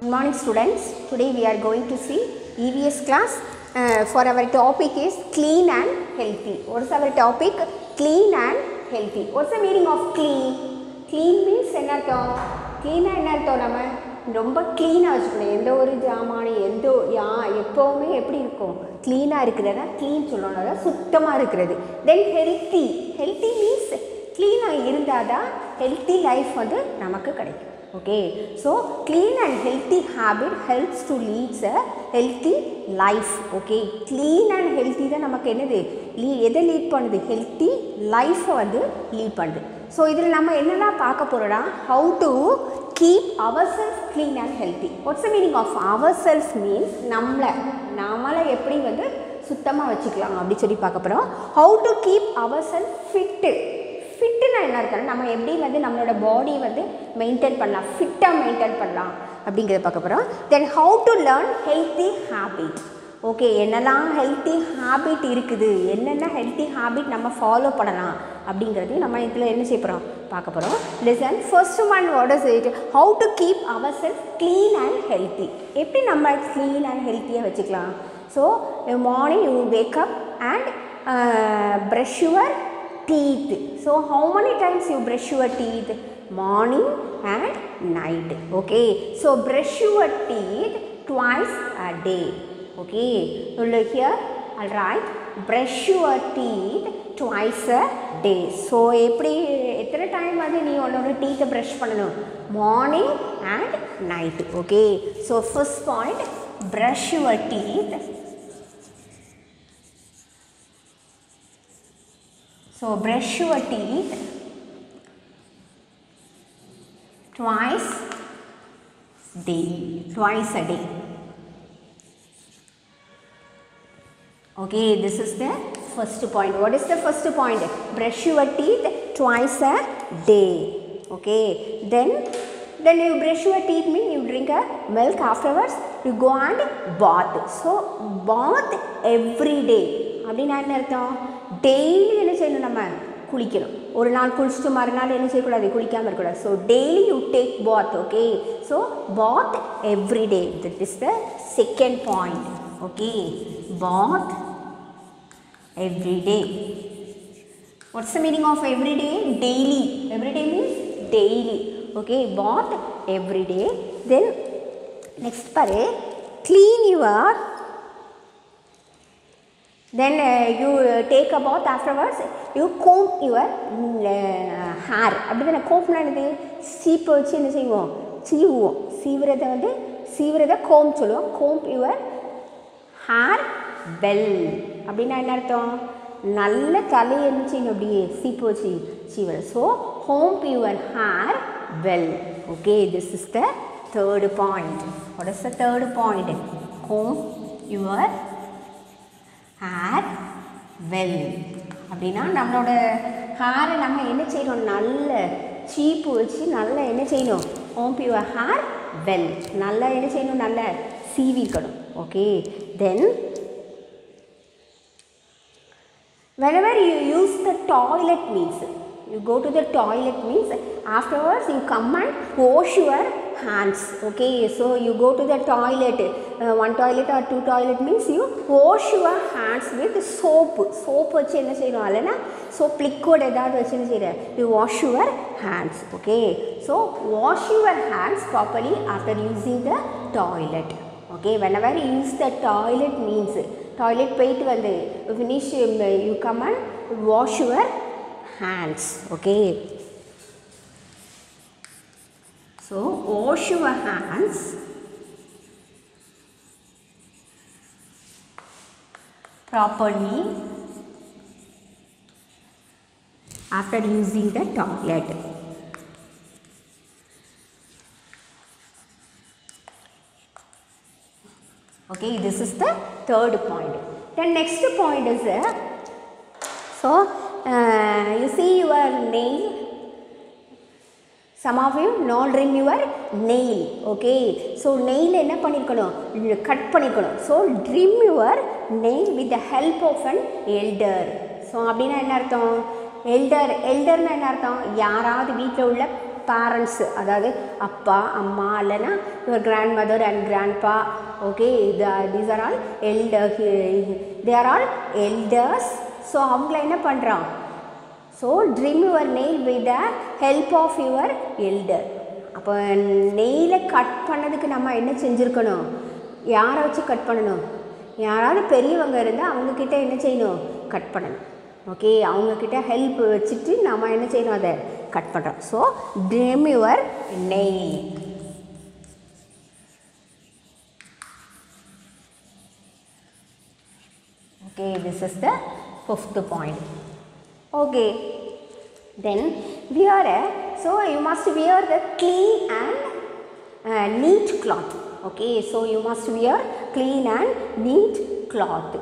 Good morning students. Today we are going to see EVS class. For our topic is clean and healthy. What is our topic? Clean and healthy. What's the meaning of clean? Clean means என்ன அர்த்தம்? Clean என்ன அர்த்தம்? நம்ம ரொம்ப க்ளீனாக வச்சுக்கணும். எந்த ஒரு ஜாமானி எப்போவுமே எப்படி இருக்கும்? க்ளீனாக இருக்கிறதா க்ளீன் சொல்லணும். அதாவது சுத்தமாக இருக்கிறது. தென் ஹெல்த்தி. ஹெல்த்தி மீன்ஸ் க்ளீனாக இருந்தால் தான் ஹெல்த்தி லைஃப் வந்து நமக்கு கிடைக்கும். Okay, so clean and healthy habit helps to lead a healthy life. Okay, clean and healthy தான் நமக்கு என்னது எதை லீட் பண்ணுது? ஹெல்த்தி லைஃப்பை வந்து லீட் பண்ணுது. ஸோ இதில் நம்ம என்னெல்லாம் பார்க்க போகிறோம்னா how to keep ourselves clean and healthy. What's the meaning of ourselves means நம்மளை எப்படி வந்து சுத்தமாக வச்சுக்கலாம் அப்படி சொல்லி பார்க்க போகிறோம். how to keep ourselves fit. ஃபிட்டுனா என்ன இருக்குன்னா நம்ம எப்படி வந்து நம்மளோட பாடியை வந்து மெயின்டைன் பண்ணலாம், ஃபிட்டாக மெயின்டைன் பண்ணலாம் அப்படிங்கிறத பார்க்க போகிறோம். Then how to learn healthy habit. Okay, என்னெல்லாம் ஹெல்த்தி ஹேபிட் இருக்குது, என்னென்ன ஹெல்த்தி ஹேபிட் நம்ம ஃபாலோ பண்ணலாம் அப்படிங்கிறதையும் நம்ம இதில் என்ன செய்ய போகிறோம் பார்க்க போகிறோம். Listen, first one what is it? How to keep our self clean and healthy. எப்படி நம்ம க்ளீன் அண்ட் ஹெல்த்தியாக வச்சுக்கலாம்? So morning you wake up and brush your teeth. So how many times you brush your teeth? Morning and night. Okay, so brush your teeth twice a day. Okay, you look here. All right, brush your teeth twice a day. So எப்படி எத்தனை time வந்து நீ உன்னோட டீத்தை brush பண்ணணும்? Morning and night. Okay, so first point, brush your teeth. So brush your teeth twice a day. Okay, this is the first point. What is the first point? Brush your teeth twice a day. Okay, then you brush your teeth means you drink a milk, afterwards you go and bath. So bath every day. அப்படின்னா என்ன அர்த்தம்? Daily என்ன செய்யணும்? நம்ம குளிக்கணும். ஒரு நாள் குளிச்சுட்டு மறுநாள் என்ன செய்யக்கூடாது? குளிக்காமல் இருக்கக்கூடாது. So daily you take bath. Okay, so bath every day. That is the second point. Okay, bath every day. What's the meaning of every day? Daily. Every day means daily. Okay, bath every day. Then next பாரு, clean your. Then you take a bath, afterwards you comb your hair. அப்படி தானே கோம்னா என்னது? சீப்பை வச்சு என்ன செய்வோம்? சீவுவோம். சீவுறதை கோம் சொல்லுவோம். Kom your hair well அப்படின்னா என்ன அர்த்தம்? நல்ல தலையை என்ன செய்யணும்? அப்படியே சீப்பு வச்சு சீவுற. So comb your hair well. Okay, this is the third point. What is the third point? Comb your hair well. அப்படின்னா நம்மளோட ஹேரை நம்ம என்ன செய்யணும்? நல்ல சீப்பு வச்சு நல்லா என்ன செய்யணும்? Comb your hair well. நல்லா என்ன செய்யணும்? நல்லா சீவிக்கணும். Okay, then whenever you use the toilet means you go to the toilet means afterwards you come and wash your hands. Okay, so you go to the toilet, one toilet or two toilet means you wash your hands with soap. வச்சு என்ன செய்யணும்? அல்லனா soap liquid ஏதாவது வச்சு என்ன செய்யற? you wash your hands. Okay, so wash your hands properly after using the toilet. Okay, whenever you use the toilet means toilet போயிட்டு வந்து finish you come and wash your hands. Okay, so wash your hands properly after using the toilet. Okay, this is the third point. The next point is so you see your nail. Some of you not trim your nail. Okay, so nail என்ன பண்ணிருக்கணும்? Cut பண்ணிக்கணும். So trim your nail with the help of an elder. So அப்படின்னா என்ன அர்த்தம்? எல்டர்னா என்ன அர்த்தம்? யாராவது வீட்டில் உள்ள parents, அதாவது அப்பா அம்மா இல்லைனா your grandmother and grandpa, okay, these are all elder, they are all elders. So அவங்கள என்ன பண்ணுறான், so trim your nail with the help of your elder. அப்போ நெயிலை கட் பண்ணதுக்கு நம்ம என்ன செஞ்சுருக்கணும், யாரை வச்சு கட் பண்ணணும், யாராவது பெரியவங்க இருந்தால் அவங்கக்கிட்ட என்ன செய்யணும், கட் பண்ணணும். ஓகே, அவங்கக்கிட்ட ஹெல்ப் வச்சுட்டு நம்ம என்ன செய்யணும், அதை கட் பண்ணுறோம். So trim your nail. Okay, this is the fifth point. Okay, then wear so you must wear the clean and neat cloth. Okay, so you must wear clean and neat cloth.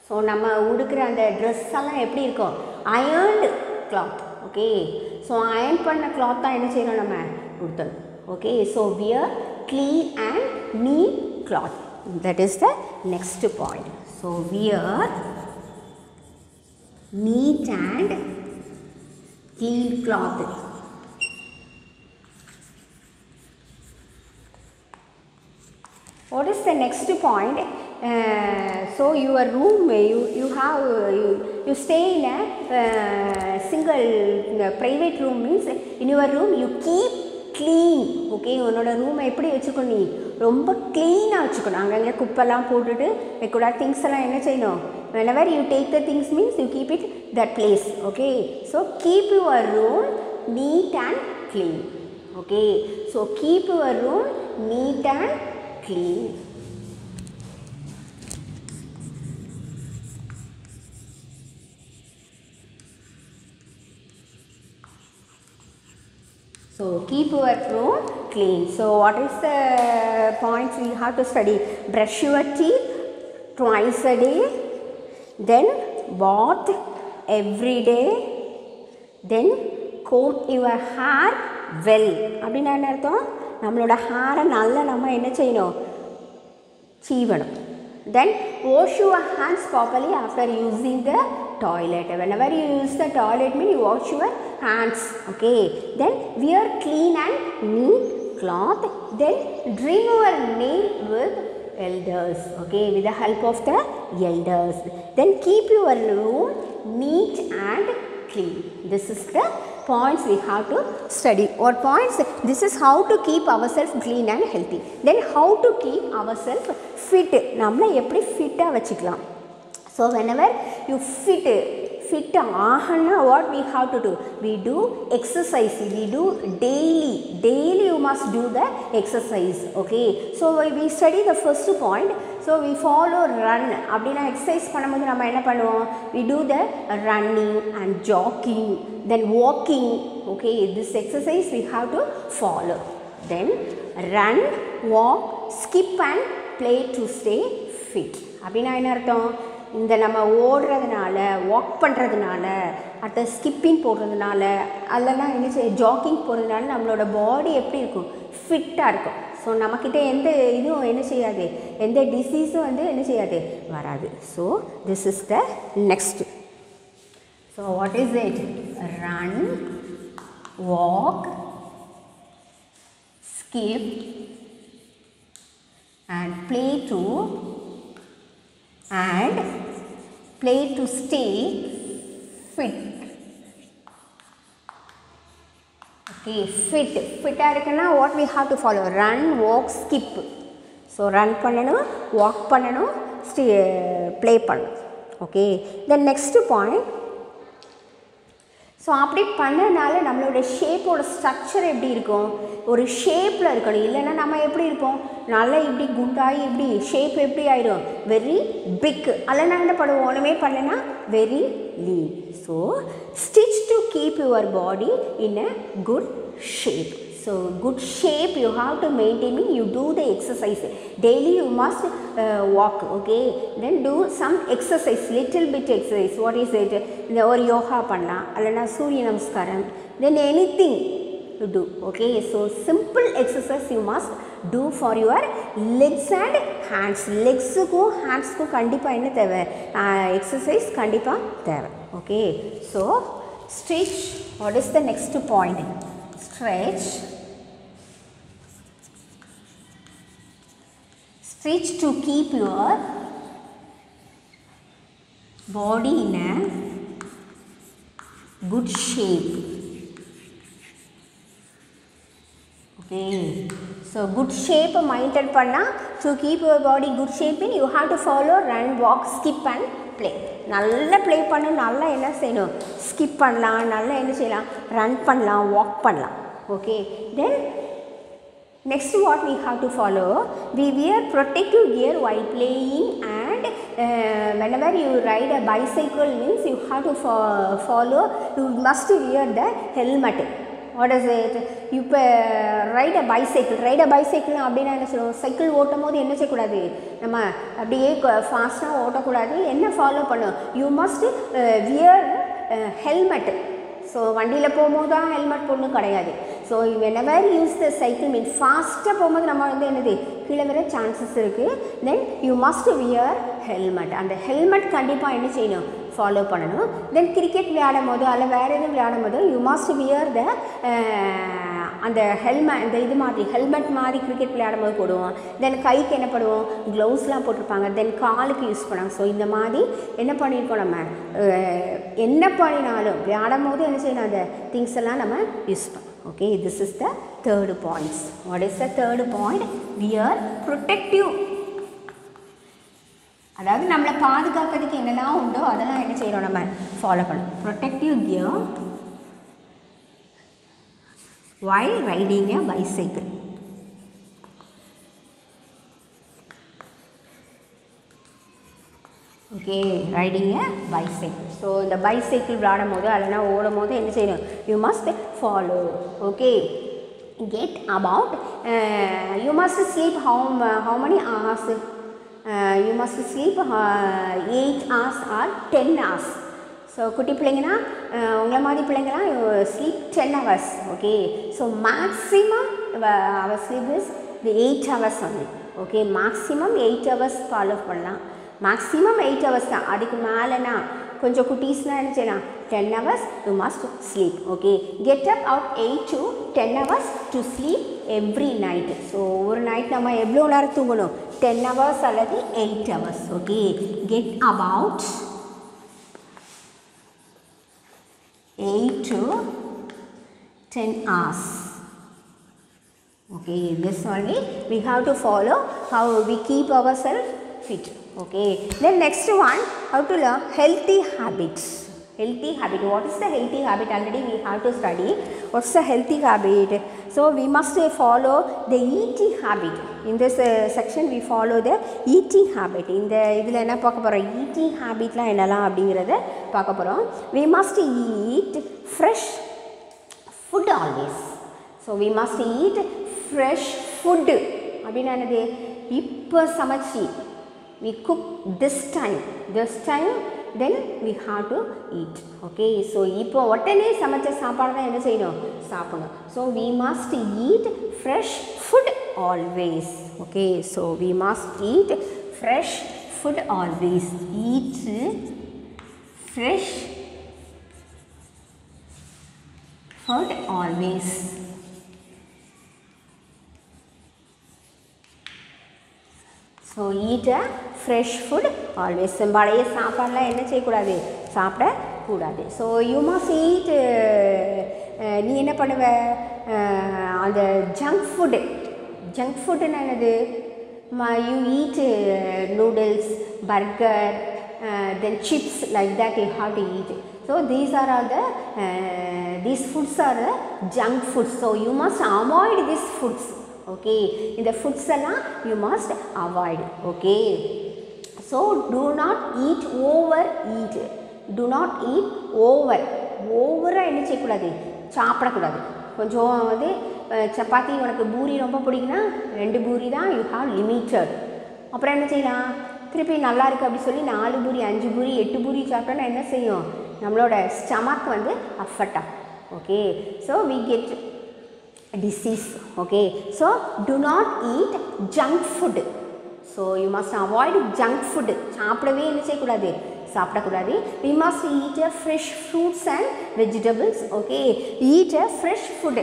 So நம்ம உடுக்கிற அந்த dress எல்லாம் எப்படி இருக்கும், ironed cloth. Okay, so iron பண்ண cloth தான் என்ன செய்யணும், நம்ம உடுத்தணும். Okay, so wear clean and neat cloth. That is the next point. So wear neat and clean cloth. What is the next point? So your room, you stay in a single private room, means in your room you keep clean. Okay, உன்னோட ரூமை எப்படி வச்சுக்கணும், நீ ரொம்ப க்ளீனாக வச்சுக்கணும். அங்கங்கே குப்பெல்லாம் போட்டுட்டு வைக்கூடாது. திங்ஸ் எல்லாம் என்ன செய்யணும், whenever you take the things means you keep it that place. Okay, so keep your room neat and clean. Okay, so keep your room neat and clean. So keep your room clean. So what is the points we have to study? Brush your teeth twice a day, then bath every day, then comb your hair well. அப்படின்னா என்ன அர்த்தம், நம்மளோட ஹேரை நல்லா நம்ம என்ன செய்யணும், சீவணும். Then wash your hands properly after using the toilet. Whenever you use the toilet, mean you wash your hands. Okay, then wear clean and neat cloth. Then trim your nail with elders. Okay, with the help of the elders. Then keep your room neat and clean. This is the points we have to study. What points? This is how to keep ourselves clean and healthy. Then how to keep ourselves fit. நம்மளை எப்படி ஃபிட்டாக வச்சுக்கலாம். So whenever you fit ஆகனா what we have to do, we do exercise, we do daily you must do the exercise. Okay, so we study the first point. So we follow run. அப்படினா exercise பண்ணும்போது நம்ம என்ன பண்ணுவோம், we do the running and jogging, then walking. Okay, this exercise we have to follow. Then run, walk, skip and play to stay fit. அப்படினா என்ன அர்த்தம், இந்த நம்ம ஓடுறதுனால, வாக் பண்ணுறதுனால, அடுத்த ஸ்கிப்பிங் போடுறதுனால, அதெல்லாம் என்ன செய்ய, ஜாக்கிங் போடுறதுனால நம்மளோட பாடி எப்படி இருக்கும், ஃபிட்டாக இருக்கும். ஸோ நம்மக்கிட்ட எந்த இதுவும் என்ன செய்யாது, எந்த டிசீஸும் வந்து என்ன செய்யாது, வராது. So this is the next. So what is it, run, walk, skip and play to stay fit. Okay, fit இருக்குன்னா what we have to follow, run, walk, skip. So run பண்ணணும், walk பண்ணணும், play பண்ணணும். Okay, the next point. So அப்படி பண்ணனால நம்மளோட ஷேப்போட structure எப்படி இருக்கும், ஒரு ஷேப்பில் இருக்கணும். இல்லைன்னா நம்ம எப்படி இருப்போம், நல்லா இப்படி குண்டாகி இப்படி ஷேப் எப்படி ஆயிடும், வெரி பிக். அல்லனா என்ன பண்ணுவோம், ஒன்றுமே பண்ணலைன்னா very lean. So stitch to keep your body in a good shape. So good shape you have to maintain, you do the exercise daily, you must walk. Okay, then do some exercise, little bit exercise. What is it, or yoga பண்ணலாம், அல்லனா சூரிய நமஸ்காரம், then anything you do. Okay, so simple exercise you must do for your legs and hands. legsக்கும் handsக்கும் கண்டிப்பாக என்ன தேவை, exercise கண்டிப்பாக தேவை. Okay, so stretch. What is the next point? stretch to keep your body in a good shape. Okay, so good shape maintain panna. To keep your body good shape, you have to follow run, walk, skip and play. நல்லா play பண்ணு, நல்லா என்ன செய்யணும், skip பண்ணலாம், நல்லா என்ன செய்யலாம், run பண்ணலாம், வாக் பண்ணலாம். Okay, then next what we have to follow, we wear protective gear while playing, and whenever you ride a bicycle means you have to follow, you must wear the helmet. What is it? You ride a bicycle அப்படின்னா என்ன சொல்லுவோம், cycle ஓட்டும் போது என்ன செய்யக்கூடாது, நம்ம அப்படியே ஃபாஸ்ட்டாக ஓட்டக்கூடாது, என்ன ஃபாலோ பண்ணும், you must wear helmet. So வண்டியில் போகும்போது தான் ஹெல்மெட் போடணும் கிடையாது. So whenever use the cycle mean ஃபாஸ்ட்டாக போகும்போது நம்ம வந்து என்னது கீழே வர சான்சஸ் இருக்குது. Then you must wear helmet. அந்த ஹெல்மெட் கண்டிப்பாக என்ன செய்யணும், ஃபாலோ பண்ணணும். தென் கிரிக்கெட் விளையாடும் போது அல்ல வேறு எதுவும் விளையாடும் போது யூ மஸ்ட் வியர் த அந்த ஹெல்மெட், இந்த இது மாதிரி ஹெல்மெட் மாதிரி கிரிக்கெட் விளையாடும் போது போடுவோம். தென் கைக்கு என்ன பண்ணுவோம், க்ளவுஸ்லாம் போட்டிருப்பாங்க. தென் காலுக்கு யூஸ் பண்ணுவாங்க. ஸோ இந்த மாதிரி என்ன பண்ணியிருக்கோம், நம்ம என்ன பண்ணினாலும் விளையாடும் போது என்ன செய்யணும், அந்த திங்ஸ் எல்லாம் நம்ம யூஸ் பண்ணோம். Okay, this is the third points. What is the third point? Wear protective. அதாவது நம்மளை பாதுகாக்கிறதுக்கு என்னெல்லாம் உண்டோ அதெல்லாம் என்ன செய்யணும், நம்ம ஃபாலோ பண்ணணும். Protective gear while riding a bicycle. Okay, riding a bicycle. So இந்த bicycle விளையாடும் போது அல்லனா ஓடும் போது என்ன செய்யணும், you must follow. Okay, get about you must sleep how many hours? You must sleep 8 hours or 10 hours. So குட்டி பிள்ளைங்கன்னா உங்களை மாதிரி பிள்ளைங்களாம் sleep 10 hours. Okay, so maximum our sleep is the 8 hours only. Okay, maximum 8 hours follow பண்ணலாம். Maximum 8 hours தான். அதுக்கு மேலேனா கொஞ்சம் குட்டீஸ்னால் என்ன செய்யலாம், 10 hours you must sleep. Okay, get up out 8 to 10 hours to sleep every night. So ஒரு night நம்ம எவ்வளோ நேரம் தூங்கணும், 10 hours அல்லது 8 hours. Okay, get about 8 to 10 hours. Okay, this only we have to follow how we keep ourselves fit. Okay, then next one, how to learn healthy habits. Healthy habit. What is the healthy habit? Already we have to study. What's the healthy habit? So we must follow the eating habit. In this section we follow the eating habit. இந்த இதில் என்ன பார்க்க போகிறோம், eating habitலாம் என்னலாம் அப்படிங்கிறத பார்க்க போகிறோம். We must eat fresh food always. So we must eat fresh food. அப்படின்னா என்னது, இப்போ சமைச்சி we cook this time then we have to eat. Okay, so இப்போ உடனே சமைச்ச சாப்பாடு தான் என்ன செய்யணும், சாப்பிடணும். So we must eat fresh food always. Okay, so we must eat fresh food always. Eat fresh food always. So eat a fresh food always. பழைய சாப்பாடெலாம் என்ன செய்யக்கூடாது, சாப்பிடக்கூடாது. ஸோ யூ மஸ்ட் eat, நீ என்ன பண்ணுவ, அந்த ஜங்க் ஃபுட்டுன்னு என்னது, you eat noodles, burger, then chips, like that you have to eat. So these are all the these foods are the junk foods. So you must avoid these foods. Okay, in the foods alla you must avoid. Okay, so do not eat overeat. Do not eat over என்ன செய்யக்கூடாது, சாப்பிடக்கூடாது. கொஞ்சம் வந்து சப்பாத்தி உனக்கு பூரி ரொம்ப பிடிக்குன்னா 2 பூரி தான் you have limited. அப்புறம் என்ன செய்யலாம், திருப்பி நல்லா இருக்குது அப்படி சொல்லி 4 பூரி 5 பூரி 8 பூரி சாப்பிட்டோன்னா என்ன செய்யும், நம்மளோட ஸ்டமக் வந்து அஃபெக்ட் ஆகும். Okay, so we get disease. Okay, so do not eat junk food. So you must avoid junk food. சாப்பிடவே என்ன செய்யக்கூடாது, சாப்பிடக்கூடாது. We must eat fresh fruits and vegetables. Okay, eat fresh food.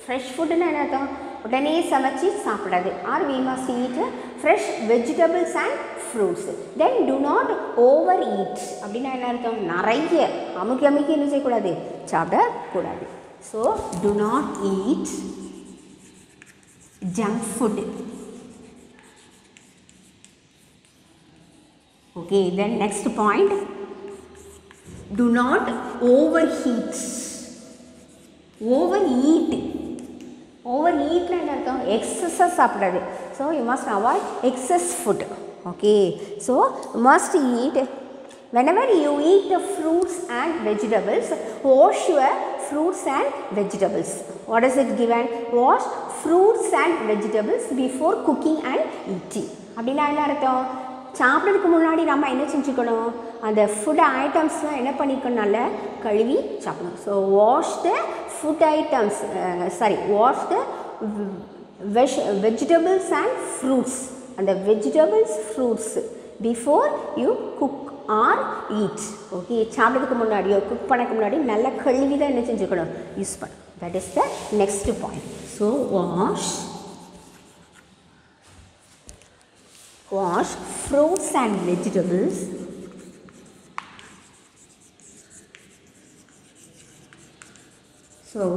fresh food என்ன அர்த்தம் உடனே சமைச்சு சாப்பிடாது or we must eat fresh vegetables and fruits. Then do not overeat அப்படின்னா என்ன அர்த்தம் நிறைய அமுக்கி என்ன செய்யக்கூடாது சாப்பிடக்கூடாது. So do not eat junk food. Okay, then next point, do not overheat. Overeat என்ன அர்த்தம் excess சாப்பிடாது. So you must avoid excess food. Okay, so you must eat whenever you eat the fruits and vegetables, wash your fruits and vegetables. What is it given? Wash fruits and vegetables before cooking and eating. அப்படின்னா என்ன அர்த்தம் சாப்பிட்றதுக்கு முன்னாடி நம்ம என்ன செஞ்சுக்கணும் அந்த food ஐட்டம்ஸ்லாம் என்ன பண்ணிக்கணும் நல்லா கழுவி சாப்பிடணும். So wash the food items wash the vegetables and fruits அந்த vegetables fruits before you cook or eat. Okay, சாப்பிட்றதுக்கு முன்னாடியோ குக் பண்ணக்கு முன்னாடி நல்லா கழுவி தான் என்ன செஞ்சுக்கணும் யூஸ் பண்ணணும். That is the next point. So wash fruits and vegetables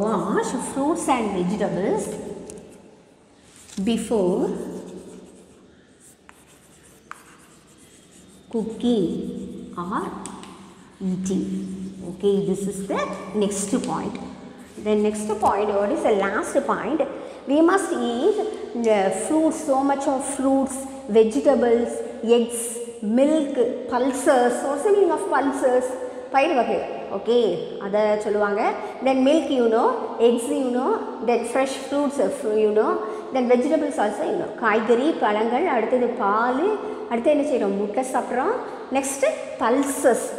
wash fruits and vegetables before cooking or eating. Okay, this is the next point. The next point, what is the last point? We must eat the fruits, so much of fruits, vegetables, eggs, milk, pulses. What's the meaning of pulses? பயிர் வகை. Okay, அதை சொல்லுவாங்க. தென் milk X தென் fresh fruits தென் vegetables also காய்கறி பழங்கள், அடுத்தது பால், அடுத்து என்ன செய்கிறோம் முட்டை சாப்பிட்றோம். Next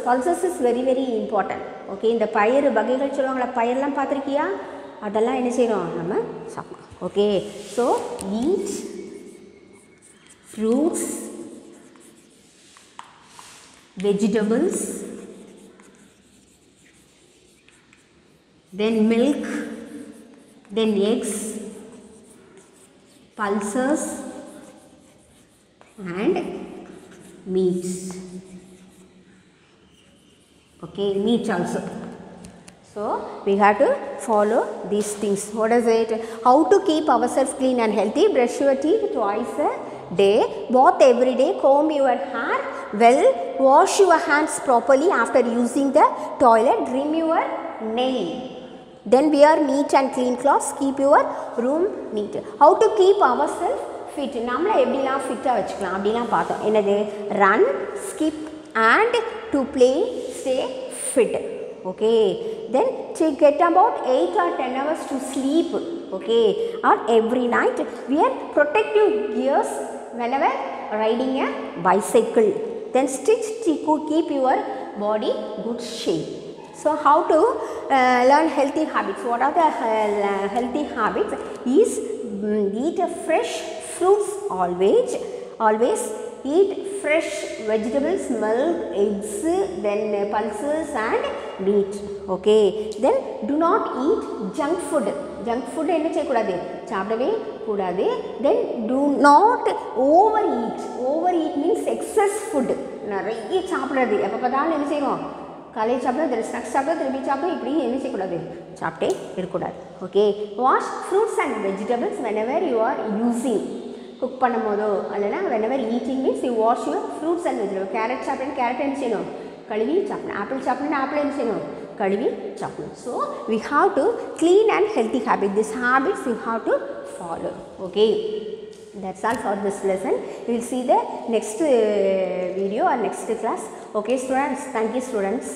pulses is very very important. Okay, இந்த பயிர் வகைகள் சொல்லுவாங்களா, பயிரெலாம் பார்த்துருக்கியா, அதெல்லாம் என்ன செய்கிறோம் நம்ம சாப்பிட்றோம். Okay, so eat fruits, vegetables, then milk, then eggs, pulses and meats. Okay, meat also. So we have to follow these things. What is it? How to keep ourselves clean and healthy? Brush your teeth twice a day, bath every day, comb your hair well, wash your hands properly after using the toilet, trim your nail, then wear neat and clean clothes, keep your room neat. How to keep ourselves fit? நம்மளை எப்படிலாம் ஃபிட்டாக வச்சுக்கலாம் அப்படிலாம் பார்த்தோம். என்னது? run, skip and to play, stay fit. Okay, then to get about 8 or 10 hours to sleep. Okay, or every night wear protective gears whenever riding a bicycle. Then stitch to keep your body good shape. So how to learn healthy habits? What are the healthy habits? Is eat a fresh fruits always eat fresh vegetables, milk, eggs, then pulses and meat. Okay, then do not eat junk food. Junk food என்ன செய்யக்கூடாது சாப்பிடவே கூடாது. Then do not overeat means excess food. நிறைய சாப்பிடாது. எப்போ பார்த்தாலும் என்ன செய்வோம் காலையில் சாப்பிட ஸ்நாக்ஸ் சாப்பிட திரும்பி சாப்பிட இப்படி என்ன செய்யக்கூடாது சாப்பிட்டே இருக்கக்கூடாது. Okay, wash fruits and vegetables whenever you are using. Cook பண்ணும் போதோ இல்லைனா whenever eating means you wash your fruits and vegetable. Carrot சாப்பிட்றேன் கேரட் என்ன செய்யணும் கழுவி சாப்பிடணும். ஆப்பிள் சாப்பிட்றேன் ஆப்பிள் என்ன செய்யணும் கழுவி சாப்பிடணும். So we have to clean and healthy habit. This habits you have to follow. Okay, that's all for this lesson. We will see the next video or next class. Okay students, thank you students.